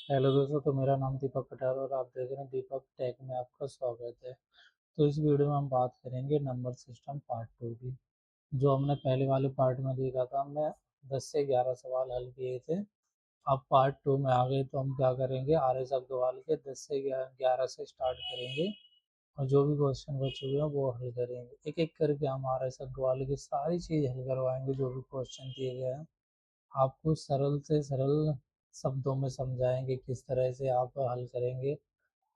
Hello दोस्तों, तो मेरा नाम दीपक पटेल और आप देख रहे हैं दीपक टेक में आपका स्वागत है। तो इस वीडियो में हम बात करेंगे नंबर सिस्टम पार्ट 2 की। जो हमने पहले वाले पार्ट में देखा था, हमने 10 से 11 सवाल हल किए थे। अब पार्ट 2 में आ गए तो हम क्या करेंगे, आर्य सग्रवाल के 10 से 11 से स्टार्ट करेंगे और जो भी क्वेश्चन बचे हुए हैं वो हल करेंगे। एक एक करके हम आर्य सग्रवाल की सारी चीज़ हल करवाएंगे। जो भी क्वेश्चन दिए गए हैं आपको सरल से सरल शब्दों में समझाएंगे किस तरह से आप हल करेंगे।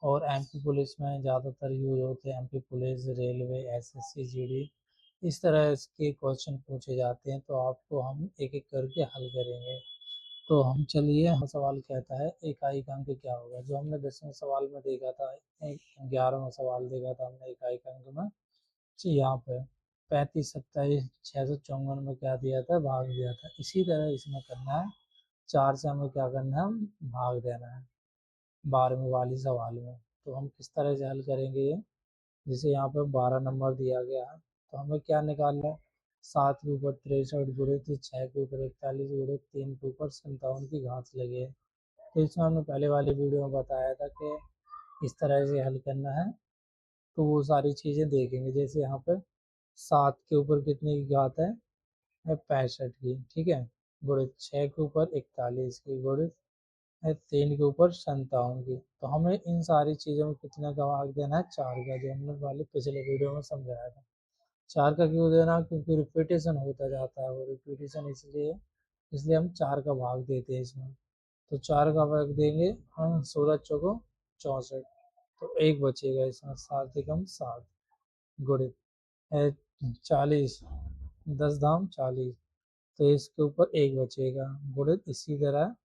और एमपी पुलिस में ज़्यादातर यूज होते हैं, MP police, railway, SSC, GD, इस तरह के क्वेश्चन पूछे जाते हैं। तो आपको हम एक एक करके हल करेंगे। तो हम चलिए, हम सवाल कहता है इकाई का अंक क्या होगा। जो हमने 10वें सवाल में देखा था, 11वां सवाल देखा था हमने इकाई का अंक में। जी, यहाँ पे 35, 27, 654 में क्या दिया था, भाग दिया था। इसी तरह इसमें करना है। 4 से हमें क्या करना है, भाग देना है 12वें वाली सवाल में। तो हम किस तरह से हल करेंगे ये, जैसे यहाँ पे 12 नंबर दिया गया है तो हमें क्या निकालना है। 7 के ऊपर 63 गुणे 6 के ऊपर 41 गुणे 3 के ऊपर 57 की घात लगी है। तो इसमें हमने पहले वाली वीडियो में बताया था कि इस तरह से हल करना है। तो वो सारी चीज़ें देखेंगे। जैसे यहाँ पे 7 के ऊपर कितने की घात है 65 की, ठीक है। गुणे 6 के ऊपर 41 की, गुणे 3 के ऊपर 57 की। तो हमें इन सारी चीज़ों में कितने का भाग देना है, 4 का, जो हमने वाले पिछले वीडियो में समझाया था। 4 का क्यों देना, क्योंकि रिपीटेशन होता जाता है, वो रिपीटेशन इसलिए इसलिए हम 4 का भाग देते हैं इसमें। तो 4 का भाग देंगे हम, 16 चौको 64। तो एक बचेगा इसमें, 7 एकम 7, गुणित 40, 10 धाम 40। तो इसके ऊपर एक बचेगा, गुणित इसी तरह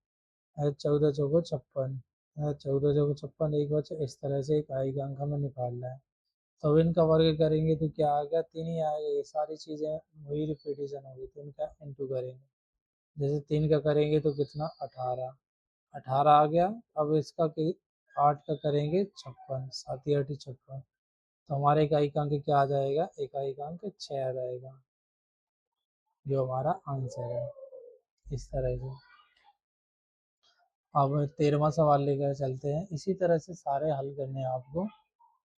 14 चौको 56, 14 चौको 56, एक बचे। इस तरह से इकाई का अंक हमें निकालना है। तो इनका वर्ग करेंगे तो क्या आ गया, 3 ही आएगा। ये सारी चीज़ें वही रिपीटेशन होगी तो इनका इंटू करेंगे। जैसे 3 का करेंगे तो कितना, 18, 18 आ गया। अब इसका 8 का करेंगे 56, 7 8 56। तो हमारे इकाई का अंक क्या आ जाएगा, इकाई का अंक 6 आ जाएगा, जो हमारा आंसर है। इस तरह से अब 13वां सवाल लेकर चलते हैं। इसी तरह से सारे हल करने हैं आपको।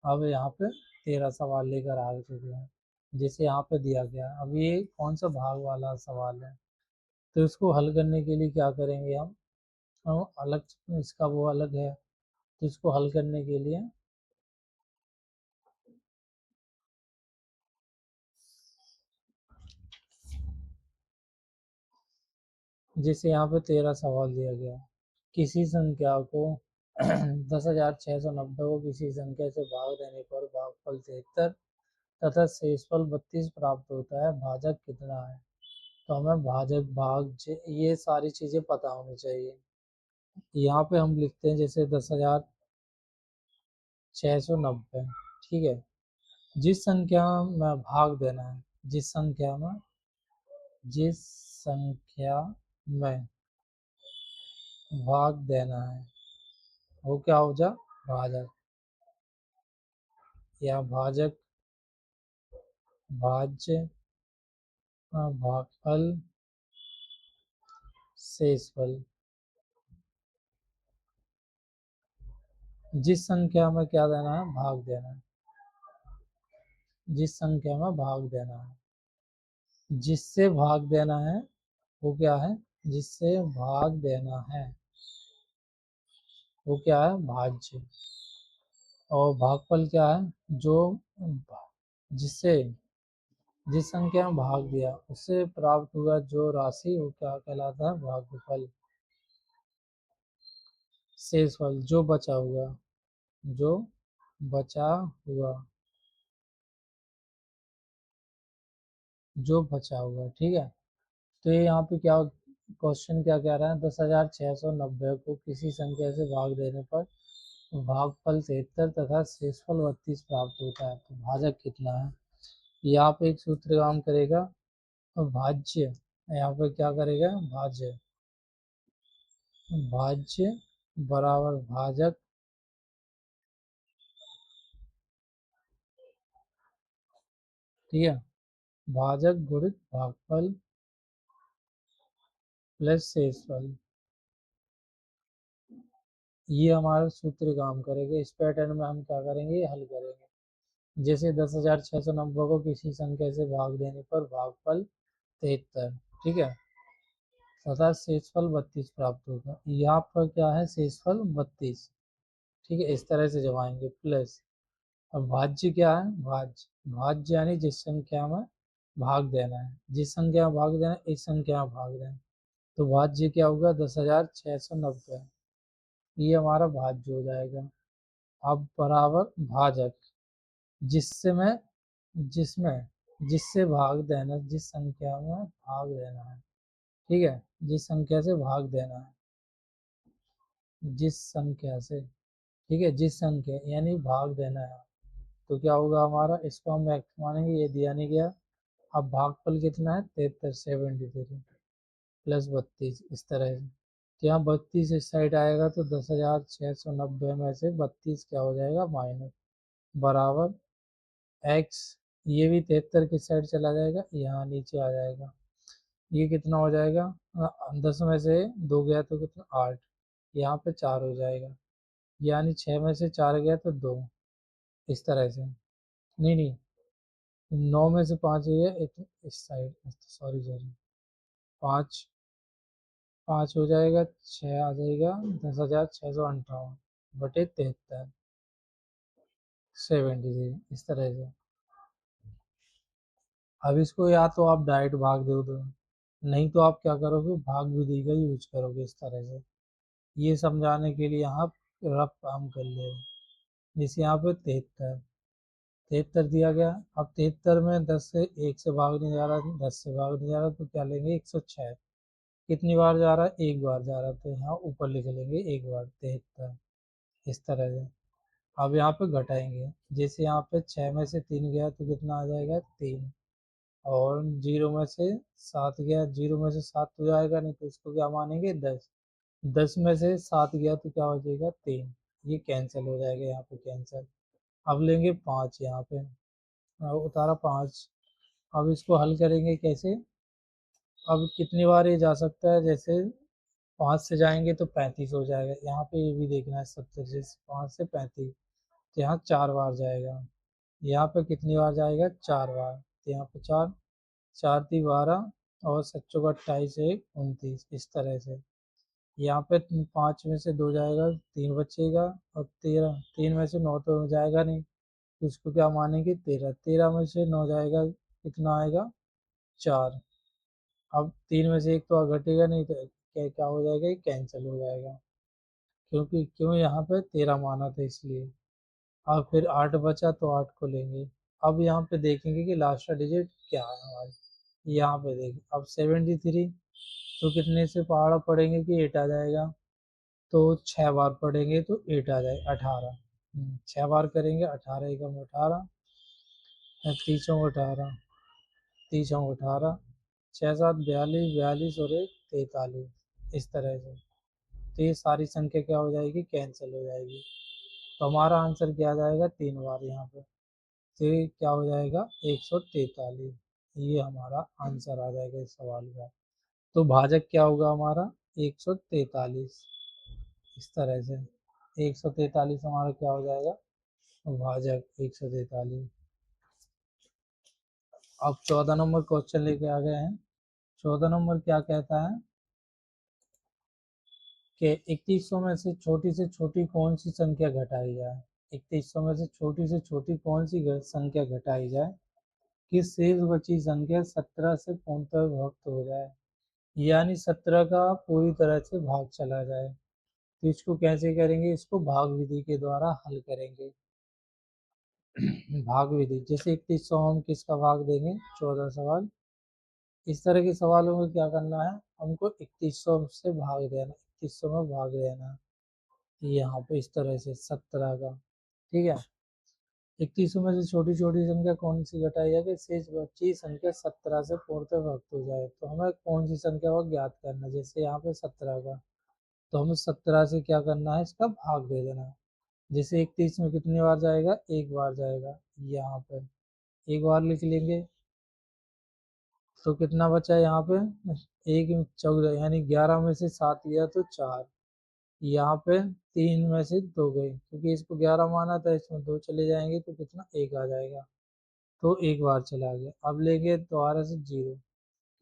अब यहाँ पे 13 सवाल लेकर आ चुके हैं, जैसे यहाँ पे दिया गया। अब ये कौन सा भाग वाला सवाल है, तो इसको हल करने के लिए क्या करेंगे हम अलग, इसका वो अलग है। तो इसको हल करने के लिए जैसे यहाँ पे 13 सवाल दिया गया, किसी संख्या को 10,690 को किसी संख्या से भाग देने पर भागफल 73 तथा शेषफल 32 प्राप्त होता है, भाजक कितना है। तो हमें भाजक, ये सारी चीजें पता होनी चाहिए। यहाँ पे हम लिखते हैं जैसे 10,690, ठीक है। जिस संख्या में भाग देना है, जिस संख्या में भाग देना है वो क्या हो जा, भाजक, या भाजक, भाज्य, भागफल, शेषफल। जिस संख्या में क्या देना है, भाग देना है। जिस संख्या में भाग देना है, जिससे भाग देना है वो क्या है, जिससे भाग देना है वो क्या है, भाज्य। और भागफल क्या है, जो जिससे जिस संख्या में भाग दिया उससे प्राप्त हुआ जो राशि वो क्या कहलाता है, भागफल। शेषफल, जो बचा हुआ जो बचा हुआ, ठीक है। तो ये यहाँ पे क्या क्वेश्चन क्या कह रहा है, 10,690 को किसी संख्या से भाग देने पर भागफल 73 तथा शेषफल 32 प्राप्त होता है, तो भाजक कितना है। यहाँ पे एक सूत्र काम करेगा, भाज्य। यहाँ पे क्या करेगा, भाज्य, भाज्य बराबर भाजक, ठीक है। भाजक गुणित भागफल प्लस शेषफल। ये हमारा सूत्र काम करेगा। इस पैटर्न में हम क्या करेंगे, हल करेंगे। जैसे 10,690 को किसी संख्या से भाग देने पर भागफल 73, ठीक है, तथा शेषफल 32 प्राप्त होगा। यहाँ पर क्या है, शेषफल 32, ठीक है, इस तरह से जमाएंगे। प्लस अब भाज्य क्या है, भाज्य भाज्य यानी जिस संख्या में भाग देना है, जिस संख्या में भाग देना है इस संख्या में भाग देना है, तो भाज्य क्या होगा, 10,690, ये हमारा भाज्य हो जाएगा। अब बराबर भाजक, जिससे मैं जिसमें जिससे भाग देना, जिस संख्या में भाग देना है, ठीक है, जिस संख्या से भाग देना है, जिस संख्या से, ठीक है, जिस संख्या यानी भाग देना है, तो क्या होगा हमारा, इसको हम एक्स मानेंगे, ये दिया नहीं गया। अब भागफल कितना है, 73, 73 प्लस 32, इस तरह से। तो यहाँ 32 इस साइड आएगा तो 10,690 में से 32 क्या हो जाएगा, माइनस, बराबर एक्स, ये भी 73 किस साइड चला जाएगा, यहाँ नीचे आ जाएगा। ये कितना हो जाएगा, 10 में से 2 गया तो कितना, 8, यहाँ पे 4 हो जाएगा, यानी 6 में से 4 गया तो 2, इस तरह से। नहीं नहीं, 9 में से 5 गया इस साइड, सॉरी सॉरी, 5, 5 हो जाएगा, 6 आ जाएगा, 10,658 बटे 73, 73, इस तरह से। अब इसको या तो आप डायरेक्ट भाग दो, नहीं तो आप क्या करोगे, भाग विधि का यूज करोगे इस तरह से। ये समझाने के लिए आप रफ काम कर ले। जैसे यहाँ पे 73, 73 दिया गया। अब 73 में 10 से 1 से भाग नहीं जा रहा, 10 से भाग नहीं जा रहा, तो क्या लेंगे, 106, कितनी बार जा रहा है, एक बार जा रहा है, तो यहाँ ऊपर लिख लेंगे एक बार 73, इस तरह से। अब यहाँ पे घटाएंगे, जैसे यहाँ पे 6 में से 3 गया तो कितना आ जाएगा, 3, और 0 में से 7 गया, 0 में से 7 तो जाएगा नहीं, तो इसको क्या मानेंगे, 10, 10 में से 7 गया तो क्या हो जाएगा, 3, ये कैंसिल हो जाएगा, यहाँ पे कैंसिल। अब लेंगे 5 यहाँ पे, उतारा 5। अब इसको हल करेंगे कैसे, अब कितनी बार ये जा सकता है, जैसे 5 से जाएंगे तो 35 हो जाएगा, यहाँ पे ये भी देखना है, 70 से 5 से 35, तो यहाँ 4 बार जाएगा। यहाँ पे कितनी बार जाएगा, 4 बार, तो यहाँ पे 4, 4 × 12, और 7 × 28 एक 29, इस तरह से। यहाँ पे 5 में से 2 जाएगा, 3 बचेगा, और 13, 3 में से 9 तो जाएगा नहीं, तो इसको क्या मानेंगे, 13, 13 में से 9 जाएगा, कितना आएगा, 4। अब 3 में से एक तो घटेगा नहीं, तो क्या क्या हो जाएगा, ये कैंसिल हो जाएगा, क्योंकि यहाँ पे 13 माना था इसलिए। अब फिर 8 बचा तो 8 को लेंगे। अब यहाँ पे देखेंगे कि लास्ट का डिजिट क्या है हमारे, यहाँ पे देखें, अब 73, तो कितने से पहाड़ा पड़ेंगे कि 8 आ जाएगा, तो 6 बार पढ़ेंगे तो 8 आ जाए, 18, 6 बार करेंगे, 18 एकम 18, 30 18, 30 18, 6 7 42, 42 और 1 43, इस तरह से। तो ये सारी संख्या क्या हो जाएगी, कैंसिल हो जाएगी, तो हमारा आंसर क्या आ जाएगा, 3 बार यहाँ पे, तो ये क्या हो जाएगा, 143, ये हमारा आंसर आ जाएगा इस सवाल का। तो भाजक क्या होगा हमारा, 143, इस तरह से। 143 हमारा क्या हो जाएगा, भाजक 143। अब 14 नंबर क्वेश्चन लेके आ गए हैं। 14 नंबर क्या कहता है कि 2100 में से छोटी कौन सी संख्या घटाई जाए, 2100 में से छोटी कौन सी संख्या घटाई जाए कि शेष बची संख्या 17 से पूर्णतः विभक्त हो जाए, यानी 17 का पूरी तरह से भाग चला जाए। तो इसको कैसे करेंगे, इसको भाग विधि के द्वारा हल करेंगे। भाग विधि, जैसे 2100 हम किसका भाग देंगे, 14 सवाल, इस तरह के सवालों में क्या करना है, हमको 2100 से भाग देना, 2100 में भाग देना है, यहाँ पे इस तरह से 17 का, ठीक है। 2100 में से छोटी संख्या कौन सी घटाई जाए कि शेष बची संख्या 17 से पूर्णतः विभक्त हो जाए, तो हमें कौन सी संख्या को ज्ञात करना है, जैसे यहाँ पे 17 का, तो हमें 17 से क्या करना है, इसका भाग दे देना है। जैसे 31 में कितनी बार जाएगा, एक बार जाएगा, यहाँ पर एक बार लिख लेंगे, तो कितना बचा यहाँ पे, एक 14, यानी 11 में से 7 गया तो 4, यहाँ पे 3 में से 2 गए, क्योंकि इसको 11 माना था, इसमें 2 चले जाएंगे तो कितना 1 आ जाएगा, तो एक बार चला गया। अब लेंगे दोबारा से 0,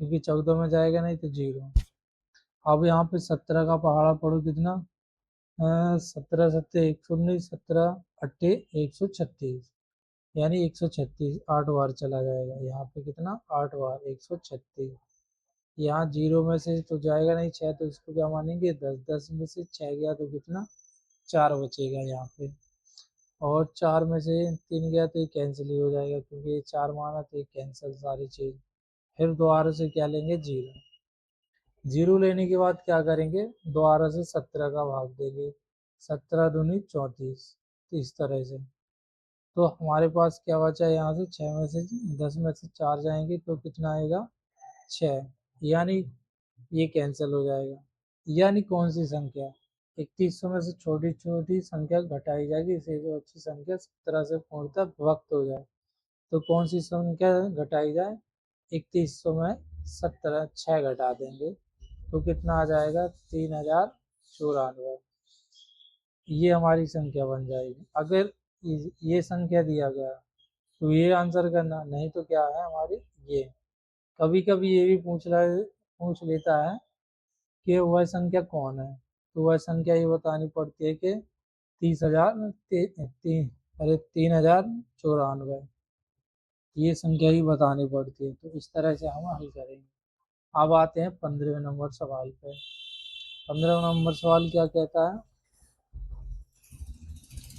क्योंकि 14 में जाएगा नहीं तो 0। अब यहाँ पे 17 का पहाड़ा पढ़ो कितना, 17 सत्ते 119, 17 अट्ठे 136, यानी 136 8 बार चला जाएगा। यहाँ पे कितना 8 बार 136। यहाँ 0 में से तो जाएगा नहीं 6, तो इसको क्या मानेंगे 10, 10 में से 6 गया तो कितना 4 बचेगा यहाँ पे। और 4 में से 3 गया तो ये कैंसिल ही हो जाएगा, क्योंकि ये 4 माना तो ये कैंसिल सारी चीज। फिर दोबारा से क्या लेंगे 0। 0 लेने के बाद क्या करेंगे, दोबारा से 17 का भाग देंगे, 17 दूनी 34, तो इस तरह से। तो हमारे पास क्या बचा है, यहाँ से 6 में से 10 में से 4 जाएंगे तो कितना आएगा 6, यानी ये कैंसिल हो जाएगा। यानी कौन सी संख्या 3100 में से छोटी छोटी संख्या घटाई जाएगी, इसे जो अच्छी संख्या 17 से पूर्णतः विभक्त हो जाए। तो कौन सी संख्या घटाई जाए, 3100 में 17 6 घटा देंगे तो कितना आ जाएगा 3094। ये हमारी संख्या बन जाएगी। अगर ये संख्या दिया गया तो ये आंसर करना, नहीं तो क्या है हमारी ये। कभी कभी ये भी पूछ लेता है कि वह संख्या कौन है, तो वह संख्या ये बतानी पड़ती है कि 30,094, ये संख्या ही बतानी पड़ती है। तो इस तरह से हम हल करेंगे। अब आते हैं 15वें नंबर सवाल पे। 15वां नंबर सवाल क्या कहता है,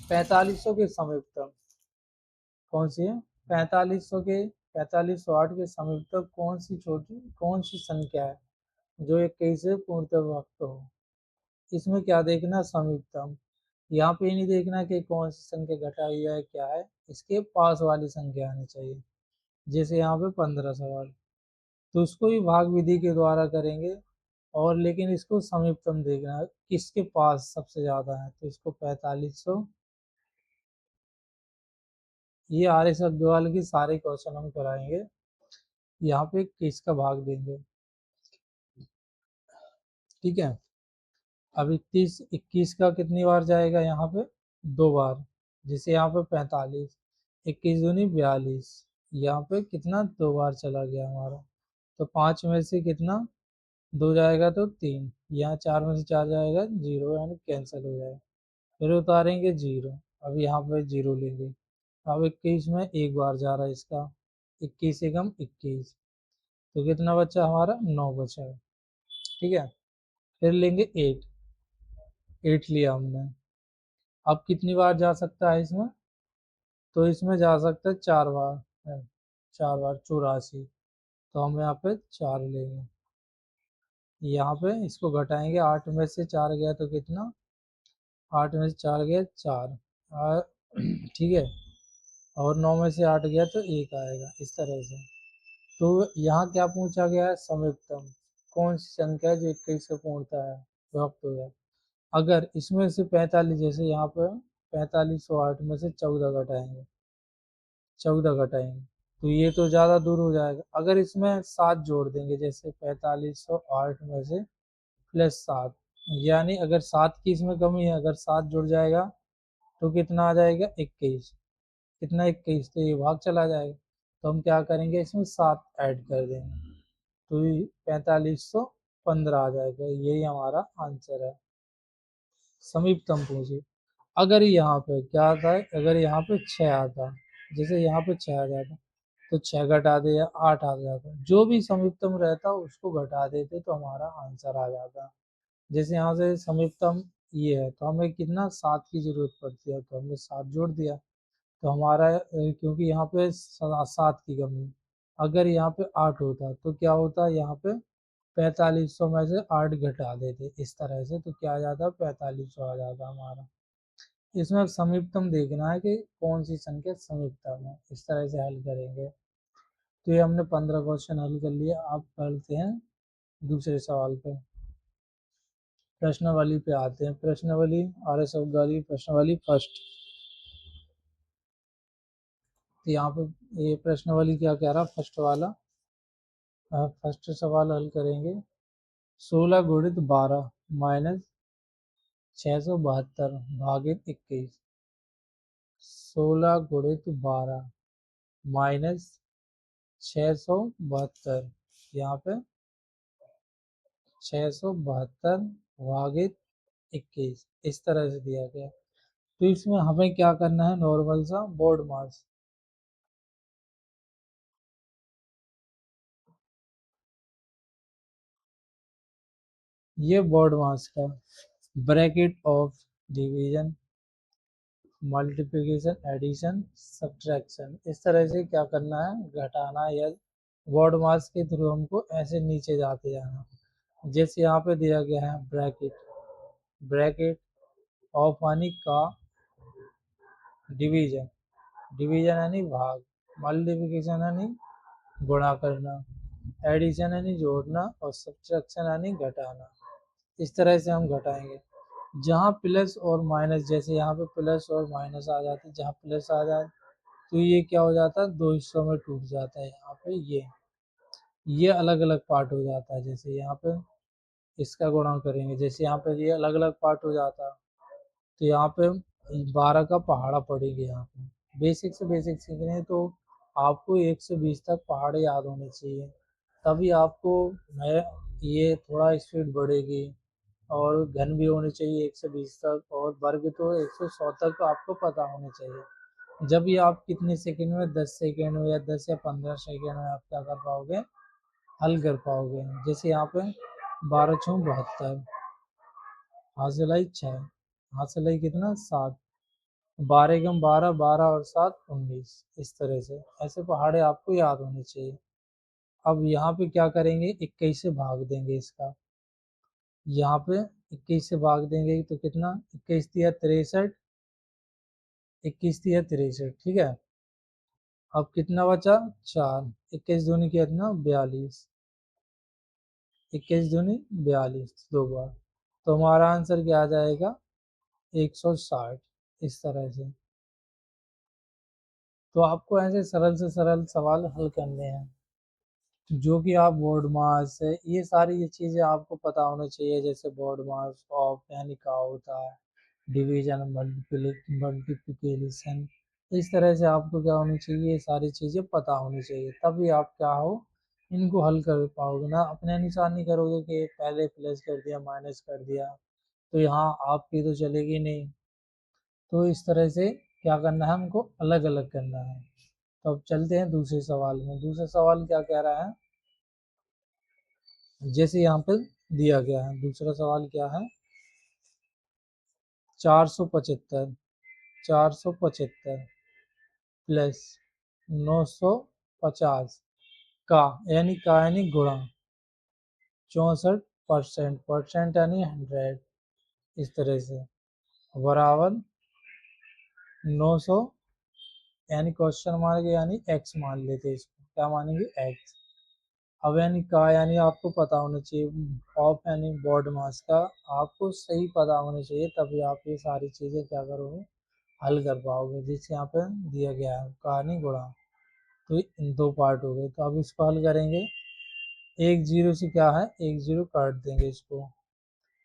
4500 के संयुक्तक कौन सी है, 4508 के संयुक्तक कौन सी संख्या है जो 21 से पूर्णतः विभक्त हो। इसमें क्या देखना, संयुक्तम। यहाँ पे नहीं देखना कि कौन सी संख्या घटाई है क्या है, इसके पास वाली संख्या आनी चाहिए। जैसे यहाँ पे 15 सवाल, तो उसको भी भाग विधि के द्वारा करेंगे, और लेकिन इसको संयुक्तम देखना है किसके पास सबसे ज्यादा है, तो इसको 4500। ये आर एस अग्रवाल की सारे क्वेश्चन हम कराएंगे। यहाँ पे किसका भाग देंगे, ठीक है। अब 21 का कितनी बार जाएगा, यहाँ पे 2 बार। जैसे यहाँ पे 45, 21 दूनी 42, यहाँ पे कितना 2 बार चला गया हमारा। तो 5 में से कितना 2 जाएगा तो 3, यहाँ 4 में से 4 जाएगा 0, यानी कैंसिल हो जाएगा। फिर उतारेंगे 0, अब यहाँ पे 0 लेंगे। अब 21 में एक बार जा रहा है इसका, 21 एकम 21, तो कितना बचा हमारा 9 बचा है, ठीक है। फिर लेंगे 8, 8 लिया हमने। अब कितनी बार जा सकता है इसमें, तो इसमें जा सकता है 4 बार, 4 बार 84, तो हम यहाँ पे 4 लेंगे। यहाँ पे इसको घटाएंगे, 8 में से 4 गया तो कितना, 8 में से 4 गया 4, ठीक है। और 9 में से 8 गया तो 1 आएगा, इस तरह से। तो यहाँ क्या पूछा गया है, संयुक्तम कौन सी संख्या है जो 21 से पूर्णता है विभक्त हो जाए। अगर इसमें से 45, जैसे यहाँ पे 4508 में से 14 घटाएंगे, 14 घटाएंगे तो ये तो ज़्यादा दूर हो जाएगा। अगर इसमें 7 जोड़ देंगे, जैसे 4508 में से +7, यानी अगर 7 की इसमें कमी है, अगर 7 जुड़ जाएगा तो कितना आ जाएगा 21, कितना 21, तो ये भाग चला जाएगा। तो हम क्या करेंगे, इसमें 7 ऐड कर देंगे, तो 4515 आ जाएगा। यही हमारा आंसर है। समीपतम पूछिए। अगर यहाँ पे क्या आता है, अगर यहाँ पे 6 आता, जैसे यहाँ पे 6 आ जाता तो 6 घटा दे या 8 आ जाता, जो भी समीपतम रहता उसको घटा देते तो हमारा आंसर आ जाता। जैसे यहाँ से समीपतम ये है, तो हमें कितना 7 की जरूरत पड़ती है, तो हमने 7 जोड़ दिया, तो हमारा क्योंकि यहाँ पे 7 की कमी। अगर यहाँ पे 8 होता तो क्या होता, यहाँ पे 4500 में से 8 घटा देते इस तरह से, तो क्या आ जाता 4500 आ जाता हमारा। इसमें अब समीपतम देखना है कि कौन सी संख्या समीपतम है, इस तरह से हल करेंगे। तो ये हमने 15 क्वेश्चन हल कर लिए। अब पढ़ते हैं दूसरे सवाल पे। प्रश्नावली पे आते हैं। प्रश्नावली आर एस अब्दाली प्रश्नावली फर्स्ट। तो यहाँ पे ये प्रश्नावली क्या कह रहा, फर्स्ट वाला फर्स्ट सवाल हल करेंगे। 16 गुणित 12 माइनस 672 भागित 21, 16 गुणित 12 माइनस 672, यहाँ पे 672 भागित 21 इस तरह से दिया गया। तो इसमें हमें क्या करना है, नॉर्मल सा बोर्ड मास। ये बोर्ड मास का bracket of division, multiplication, addition, subtraction, इस तरह से क्या करना है, घटाना, या बोर्ड मास के थ्रू हमको ऐसे नीचे जाते जाना। जैसे यहाँ पे दिया गया है ब्रैकेट, ब्रैकेट ऑफ यानी का, डिवीजन, डिवीजन यानी भाग, मल्टीप्लिकेशन यानी गुणा करना, एडिशन यानी जोड़ना, और सब्ट्रैक्शन यानी घटाना। इस तरह से हम घटाएंगे। जहाँ प्लस और माइनस, जैसे यहाँ पे प्लस और माइनस आ जाते, जहाँ प्लस आ जाए तो ये क्या हो जाता है, दो हिस्सों में टूट जाता है। यहाँ पे ये अलग अलग पार्ट हो जाता है। जैसे यहाँ पे इसका गुणा करेंगे, जैसे यहाँ पे ये अलग अलग पार्ट हो जाता है, तो यहाँ पे 12 का पहाड़ा पड़ेगा। यहाँ पे बेसिक से बेसिक सीख रहे हैं तो आपको 1 से 20 तक पहाड़े याद होने चाहिए, तभी आपको मैं ये थोड़ा स्पीड बढ़ेगी। और घन भी होने चाहिए 1 से 20 तक, और वर्ग तो 100 तक आपको पता होने चाहिए। जब ये आप कितने सेकंड में, 10 सेकंड में या 10 या 15 सेकंड में आप क्या कर पाओगे, हल कर पाओगे। जैसे यहाँ पे 12 छू 72, हासिल आई 6, हासिल आई कितना 7, 12 एकम 12, 12 और 7 19, इस तरह से ऐसे पहाड़े आपको याद होने चाहिए। अब यहाँ पे क्या करेंगे, 21 से भाग देंगे इसका। यहाँ पे 21 से भाग देंगे तो कितना, 21 तिया 63, 21 तिया 63, ठीक है। अब कितना बचा, 4, 21 दूनी कितना 42, 21 दूनी 42 दो बार, तो हमारा आंसर क्या आ जाएगा, 160, इस तरह से। तो आपको ऐसे सरल से सरल सवाल हल करने हैं, जो कि आप बोर्ड मास है, ये सारी ये चीज़ें आपको पता होना चाहिए। जैसे बोर्ड मास ऑफ यानी क्या होता है, डिवीजन, मल्टीप्लिकेशन, इस तरह से आपको क्या होनी चाहिए, ये सारी चीज़ें पता होनी चाहिए, तभी आप क्या हो, इनको हल कर पाओगे ना। अपने अनुसार नहीं करोगे कि पहले प्लस कर दिया माइनस कर दिया, तो यहाँ आपकी तो चलेगी नहीं। तो इस तरह से क्या करना है, हमको अलग अलग करना है। तो अब चलते हैं दूसरे सवाल में। दूसरा सवाल क्या कह रहा है, जैसे यहाँ पे दिया गया है, दूसरा सवाल क्या है, 475, 475 प्लस 950 का यानी गुणा 64%, परसेंट यानी 100, इस तरह से बराबर 900 यानी क्वेश्चन मार्क यानी एक्स मान लेते हैं इसको, क्या मानेंगे, एक्स। अब यानी का यानी आपको पता होना चाहिए, ऑफ यानी बॉड मास का आपको सही पता होना चाहिए, तभी आप ये सारी चीज़ें क्या करोगे, हल कर पाओगे। जिस यहाँ पे दिया गया है कहानी गुणा, तो इन दो पार्ट हो गए, तो अब इसको हल करेंगे। एक जीरो से क्या है, एक जीरो काट देंगे इसको।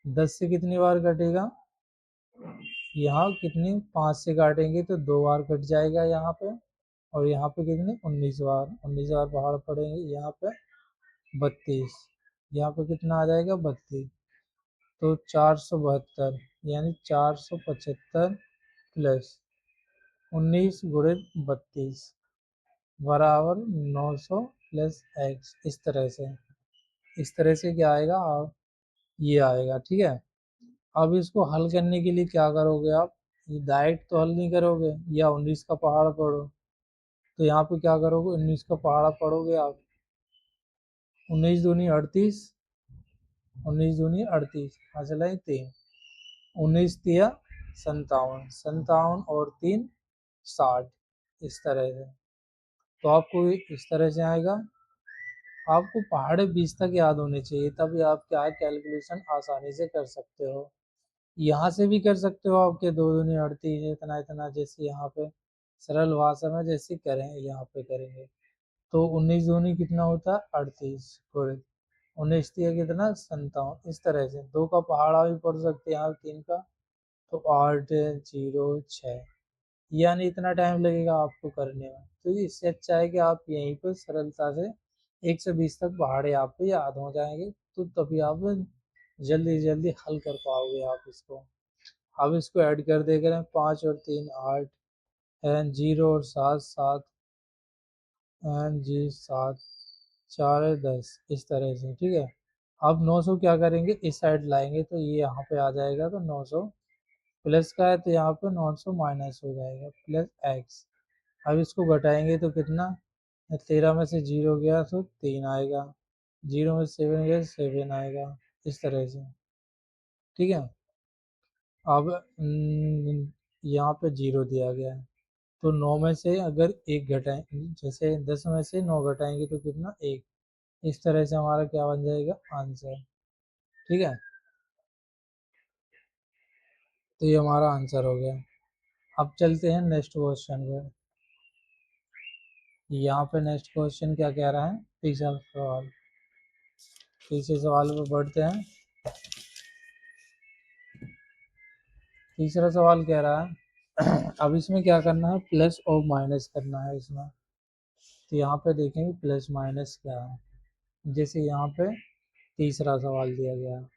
10 से कितनी बार कटेगा, यहाँ कितनी 5 से काटेंगे तो 2 बार कट जाएगा यहाँ पे। और यहाँ पे कितनी 19 बार, 19 बार पहाड़ पड़ेंगे यहाँ पे 32, यहाँ पे कितना आ जाएगा 32। तो 472 यानी 475 प्लस 19 गुणित 32 बराबर 900 प्लस एक्स, इस तरह से क्या आएगा, आप ये आएगा, ठीक है। अब इसको हल करने के लिए क्या करोगे आप, ये डायरेक्ट तो हल नहीं करोगे, या 19 का पहाड़ पढ़ो, तो यहाँ पे क्या करोगे, 19 का पहाड़ा पढ़ोगे आप। 19 दूनी 38, 19 दूनी 38, हासिल है 3, 19 तिया 57, 57 और 3 60, इस तरह से। तो आपको इस तरह से आएगा। आपको पहाड़े 20 तक याद होने चाहिए, तभी आप क्या है, कैलकुलेशन आसानी से कर सकते हो। यहाँ से भी कर सकते हो, आपके 2 दूनी 38, इतना इतना, जैसे यहाँ पे सरल भाषा में जैसे करें यहाँ पे करेंगे। तो 19 दूनी कितना होता है 38, थोड़े 19 तिया कितना 57, इस तरह से। 2 का पहाड़ा भी पढ़ सकते हैं आप, 3 का, तो 806, यानी इतना टाइम लगेगा आपको करने में। तो इससे अच्छा है कि आप यहीं पर सरलता से 120 तक पहाड़े आपको याद हो जाएंगे, तो तभी आप जल्दी जल्दी हल कर पाओगे आप इसको। अब इसको ऐड कर दे करें, 5 और 3 8, एंड 0 और 7 7, एंड जी 7, 4 है 10, इस तरह से, ठीक है। अब 900 क्या करेंगे, इस साइड लाएंगे तो ये यहाँ पे आ जाएगा, तो 900 प्लस का है तो यहाँ पे 900 माइनस हो जाएगा, प्लस एक्स। अब इसको घटाएंगे तो कितना, 13 में से 0 गया तो 3 आएगा, 0 में 7 गया 7 आएगा, इस तरह से, ठीक है। अब यहाँ पे 0 दिया गया है, तो 9 में से अगर एक घटाएं, जैसे 10 में से 9 घटाएंगे तो कितना, 1। इस तरह से हमारा क्या बन जाएगा, आंसर, ठीक है। तो ये हमारा आंसर हो गया। अब चलते हैं नेक्स्ट क्वेश्चन पे। यहाँ पे नेक्स्ट क्वेश्चन क्या कह रहा है, तीसरा सवाल। तीसरे सवाल पे बढ़ते हैं। तीसरा सवाल कह रहा है अब इसमें क्या करना है, प्लस और माइनस करना है इसमें। तो यहाँ पे देखेंगे प्लस माइनस क्या है। जैसे यहाँ पे तीसरा सवाल दिया गया है,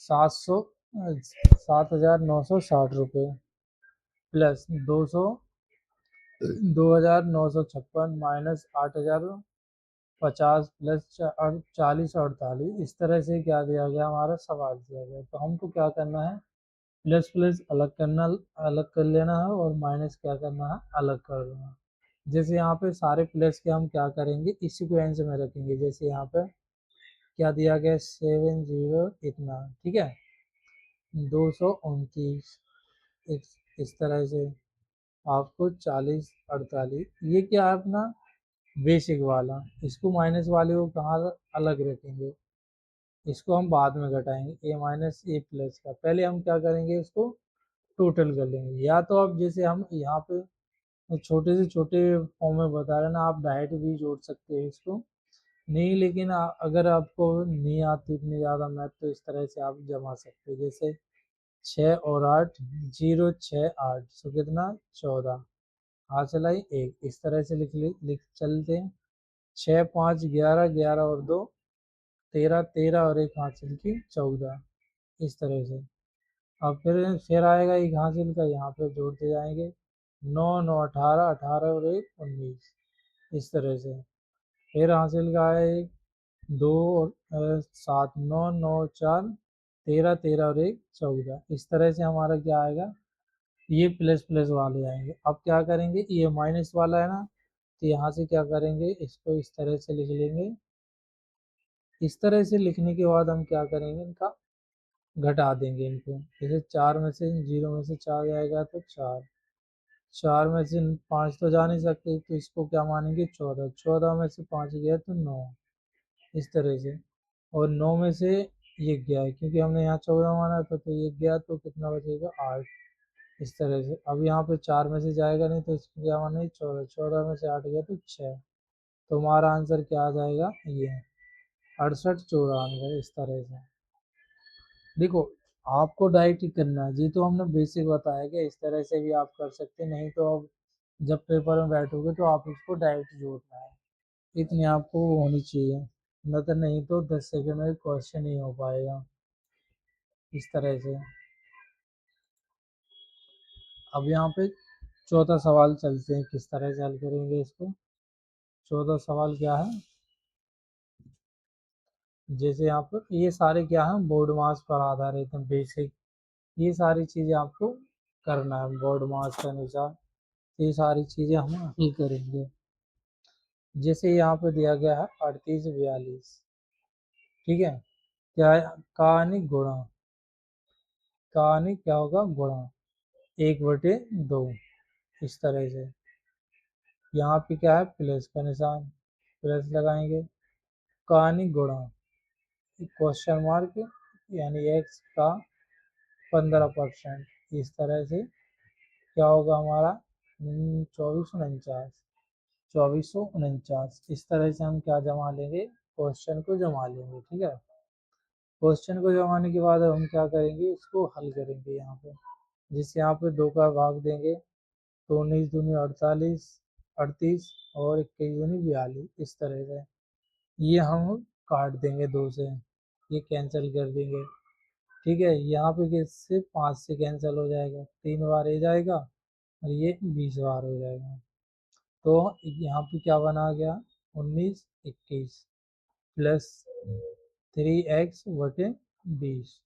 700 7,960 रुपये प्लस 2,956 माइनस 8,050 प्लस 40 और 48, इस तरह से क्या दिया गया, हमारा सवाल दिया गया। तो हमको क्या करना है, प्लस प्लस अलग करना, अलग कर लेना है, और माइनस क्या करना है, अलग कर देना। जैसे यहाँ पे सारे प्लस के हम क्या करेंगे, इस सीक्वेंस में रखेंगे। जैसे यहाँ पे क्या दिया गया, 70 इतना, ठीक है, 229, इस तरह से आपको 40 48, ये क्या है अपना बेसिक वाला। इसको माइनस वाले को कहाँ अलग रखेंगे, इसको हम बाद में घटाएंगे, ए माइनस ए प्लस का। पहले हम क्या करेंगे, इसको टोटल कर लेंगे। या तो अब जैसे हम यहाँ पे छोटे से छोटे फॉर्म में बता रहे ना, आप डायरेक्ट भी जोड़ सकते हैं इसको, नहीं, लेकिन अगर आपको नहीं आती इतनी ज़्यादा मैथ, तो इस तरह से आप जमा सकते हैं। जैसे 6 और 8, 0 6 8, सो कितना, 14, हाथ चलाई 1, इस तरह से लिख चलते हैं। 6 5 11, 11 और 2 13, 13 और एक हासिल की 14, इस तरह से। अब फिर आएगा एक हासिल का, यहाँ पे जोड़ते जाएंगे, 9 9 18, 18 और एक 19, इस तरह से। फिर हासिल का है एक, 2 और 7, 9 9 4, 13 13 और एक 14, इस तरह से हमारा क्या आएगा, ये प्लस प्लस वाले आएंगे। अब क्या करेंगे, ये माइनस वाला है ना, तो यहाँ से क्या करेंगे, इसको इस तरह से लिख लेंगे। इस तरह से लिखने के बाद हम क्या करेंगे, इनका घटा देंगे इनको। जैसे 4 में से 0 में से 4 जाएगा तो 4, 4 में से 5 तो जा नहीं सकते, तो इसको क्या मानेंगे, 14, 14 में से 5 गया तो 9, इस तरह से। और 9 में से ये गया है, क्योंकि हमने यहाँ 14 माना था, तो ये गया तो कितना बचेगा, 8, इस तरह से। अब यहाँ पे 4 में से जाएगा नहीं, तो इसको क्या मानेंगे, 14, 14 में से 8 गया तो 6। तो हमारा आंसर क्या आ जाएगा, ये 68 94, इस तरह से। देखो, आपको डायरेक्ट ही करना है जी, तो हमने बेसिक बताया कि इस तरह से भी आप कर सकते हैं, नहीं तो अब जब पेपर में बैठोगे तो आप उसको डायरेक्ट जोड़ना है, इतनी आपको वो होनी चाहिए। न तो नहीं तो 10 सेकंड में क्वेश्चन ही हो पाएगा, इस तरह से। अब यहाँ पे चौथा सवाल चलते हैं, किस तरह से हल करेंगे इसको। चौथा सवाल क्या है, जैसे यहाँ पर ये सारे क्या है, बोर्ड मास पर आधारित है, बेसिक, ये सारी चीज़ें आपको करना है बोर्ड मास के अनुसार। ये सारी चीज़ें हम हल करेंगे। जैसे यहाँ पे दिया गया है 38 42, ठीक है, क्या है, कहानी गुणा, कहानी क्या होगा, गुणा 1/2, इस तरह से। यहाँ पे क्या है, प्लस का निशान, प्लस लगाएंगे, कहानी गुणा क्वेश्चन मार्क, यानी एक्स का 15%, इस तरह से क्या होगा हमारा, 2449, 2449, इस तरह से हम क्या जमा लेंगे, क्वेश्चन को जमा लेंगे, ठीक है। क्वेश्चन को जमाने के बाद हम क्या करेंगे, इसको हल करेंगे यहाँ पे। जिससे यहाँ पे 2 का भाग देंगे तो 19 दूनी 48, 38 और 21 दूनी 42, इस तरह से ये हम काट देंगे 2 से, ये कैंसिल कर देंगे। ठीक है, यहाँ पे किससे 5 से कैंसिल हो जाएगा, 3 बार ये जाएगा और ये 20 बार हो जाएगा। तो यहाँ पे क्या बना गया, 19 21 प्लस 3x बटे 20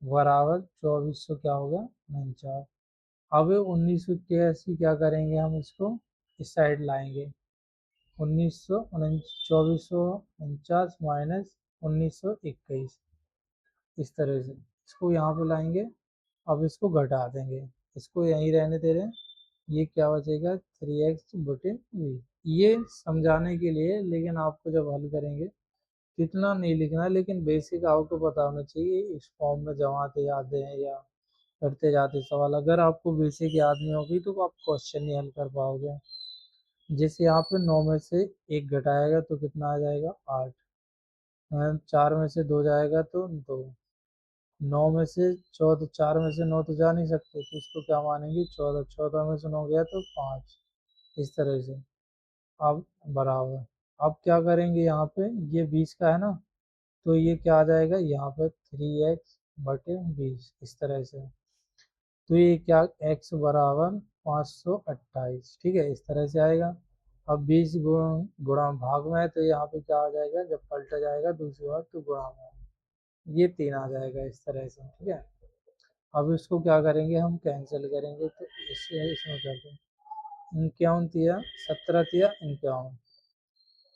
बराबर 2400 क्या होगा 49। अब 1981 क्या करेंगे, हम इसको इस साइड लाएंगे। 1900 2449 माइनस 1921, इस तरह से इसको यहाँ पे लाएंगे। अब इसको घटा देंगे, इसको यहीं रहने दे रहे हैं। ये क्या बचेगा 3x बटे v। ये समझाने के लिए, लेकिन आपको जब हल करेंगे कितना नहीं लिखना है, लेकिन बेसिक आपको पता होना चाहिए। इस फॉर्म में जमाते जाते हैं या करते जाते सवाल, अगर आपको बेसिक याद नहीं होगी तो आप क्वेश्चन नहीं हल कर पाओगे। जैसे यहाँ पे 9 में से 1 घटाएगा तो कितना आ जाएगा 8, 4 में से 2 जाएगा तो 2, 9 में से 14, 4 में से 9 तो जा नहीं सकते तो इसको क्या मानेंगे 14, 14 में से 9 गया तो 5, इस तरह से। अब बराबर, अब क्या करेंगे, यहाँ पे ये 20 का है ना, तो ये क्या आ जाएगा यहाँ पे 3x बटे 20, इस तरह से। तो ये क्या x बराबर 528, ठीक है, इस तरह से आएगा। अब 20 गुणा भाग में है तो यहाँ पे क्या आ जाएगा, जब पलटा जाएगा दूसरी बार तो गुणा में, ये 3 आ जाएगा, इस तरह से। ठीक है, अब इसको क्या करेंगे, हम कैंसिल करेंगे तो इससे इसमें करते हैं 51 तिया 17 तिया 51,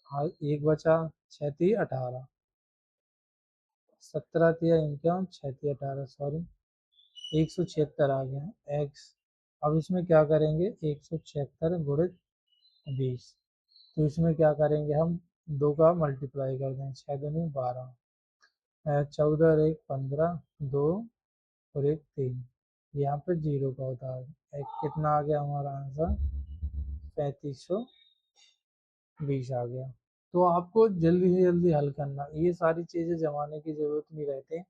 हाँ एक बचा 6 ती 18, 17 तिया 51 6 ती 18, सॉरी 176 आ गया एक्स। अब इसमें क्या करेंगे 176 गुणित 20, तो इसमें क्या करेंगे हम 2 का मल्टीप्लाई कर दें, 6 दूनी 12, 14 और 1 15, 2 और 1 3, यहाँ पे 0 का होता है एक, कितना आ गया हमारा आंसर 3520 आ गया। तो आपको जल्दी से जल्दी हल करना, ये सारी चीज़ें जमाने की ज़रूरत नहीं रहती।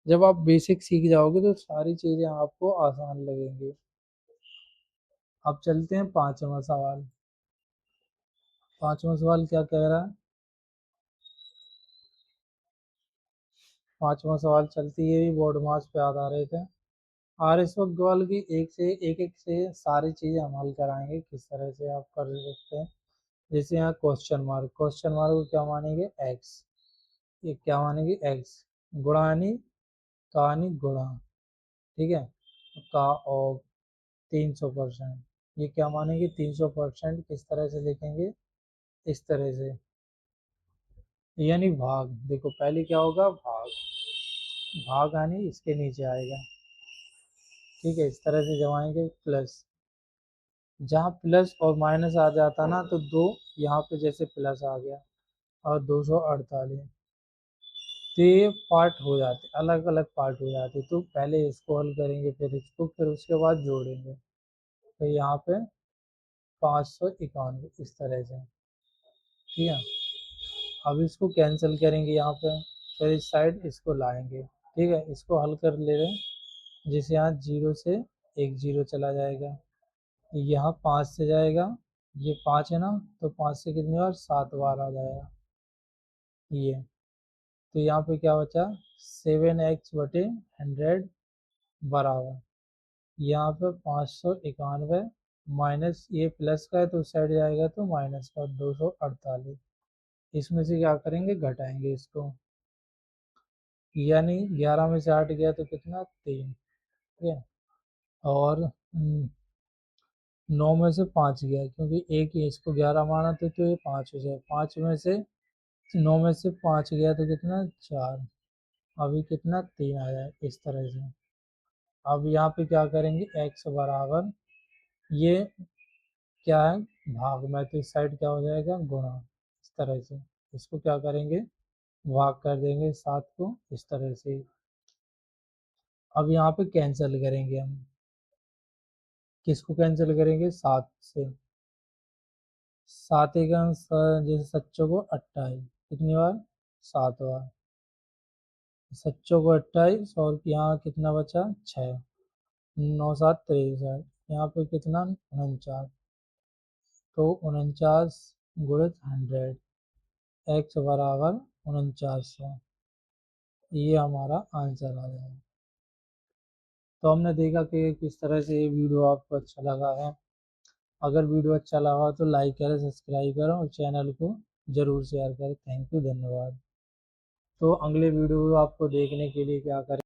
जब आप बेसिक सीख जाओगे तो सारी चीज़ें आपको आसान लगेंगी। अब चलते हैं 5वां सवाल। 5वां सवाल क्या कह रहा है, 5वां सवाल चलती है भी बोर्ड मार्क्स पे आ रहे थे। आर एस अग्रवाल की एक एक से सारी चीज़ें हम हल कराएंगे, किस तरह से आप कर सकते हैं। जैसे यहाँ क्वेश्चन मार्क को क्या मानेंगे एक्स, ये क्या मानेंगे एक्स, गुणानी कहानी गुणा, ठीक है, का और 300%, ये क्या मानेंगे 300%, किस तरह से लिखेंगे इस तरह से, यानी भाग। देखो पहले क्या होगा भाग, भाग यानी इसके नीचे आएगा, ठीक है, इस तरह से जमाएंगे प्लस। जहाँ प्लस और माइनस आ जाता ना तो दो, यहाँ पे जैसे प्लस आ गया और 248, तो ये पार्ट हो जाते अलग अलग पार्ट हो जाते, तो पहले इसको हल करेंगे फिर इसको, फिर उसके बाद जोड़ेंगे। तो यहाँ पे 591, इस तरह से, ठीक है। अब इसको कैंसिल करेंगे यहाँ पे, फिर इस साइड इसको लाएंगे, ठीक है, इसको हल कर ले रहे हैं। जैसे यहाँ 0 से 1 0 चला जाएगा, यहाँ 5 से जाएगा, ये 5 है ना, तो 5 से कितनी बार 7 बार आ जाएगा ये। तो यहाँ पे क्या बचा 7x बटे 100 बराबर, यहाँ पे 591 माइनस ये प्लस का है तो उस साइड जाएगा तो माइनस का 248, इसमें से क्या करेंगे घटाएंगे इसको, यानी 11 में से 8 गया तो कितना 3, ठीक है, और 9 में से 5 गया क्योंकि एक ही इसको 11 माना तो ये 5 हो जाए, 5 में से 9 में से 5 गया तो कितना 4, अभी कितना 3 आ जाए, इस तरह से। अब यहाँ पे क्या करेंगे x बराबर, ये क्या है भाग में, तो इस साइड क्या हो जाएगा गुणा, इस तरह से। इसको क्या करेंगे भाग कर देंगे 7 को, इस तरह से। अब यहाँ पे कैंसिल करेंगे हम, किसको कैंसिल करेंगे 7 से, 7 एक जैसे सच्चों को 28, कितनी बार 7 बार, सच्चों को 28 और यहाँ कितना बचा 6, 9 7 63, यहाँ पे कितना 49, तो 49 गुणित 100 x बराबर 4900, ये हमारा आंसर आ जाएगा। तो हमने देखा कि किस तरह से ये वीडियो आपको अच्छा लगा है। अगर वीडियो अच्छा लगा तो लाइक करें, सब्सक्राइब करें और चैनल को ज़रूर शेयर करें। थैंक यू, धन्यवाद। तो अगले वीडियो आपको देखने के लिए क्या करें।